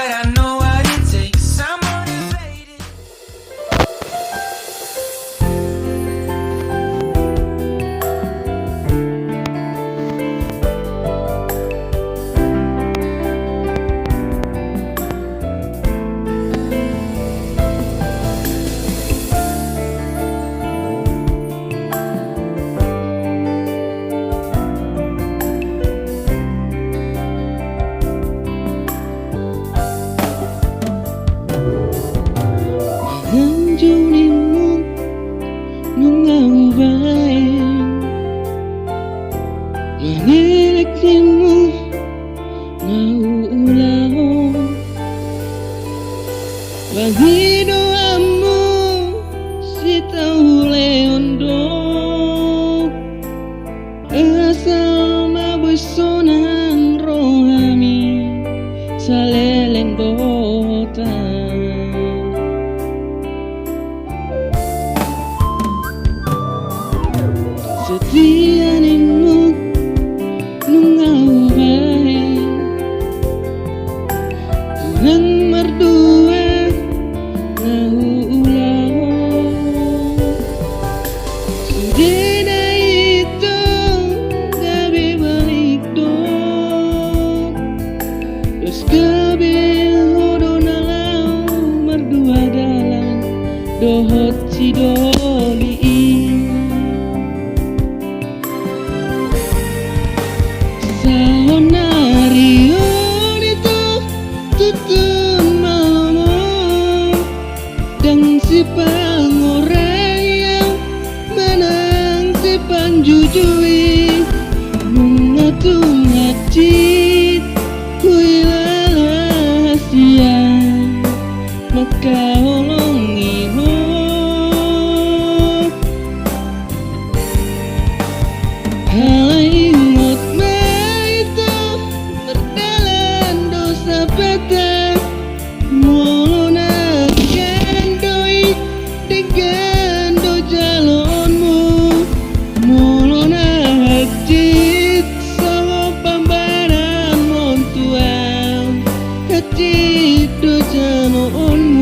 but I know what it takes. I'm motivated. Hanjunimu mengubah menelakmu ngaulau bagi doamu si tahu leondo asal mabusonan rohami saleleng dota. Setianimu mengawai dengan merdua ulau sudah itu gabe balik dong terus gabe hodonalau merdua dalam dohot si doli. Sahonario itu tutun malam dan si pangorang yang menang si panjujui mengatung ngacit kuilah siang maka olongi halai peta molona gendoi digendo jalonmu molona hajit sama pambaran montuan hajit do jalon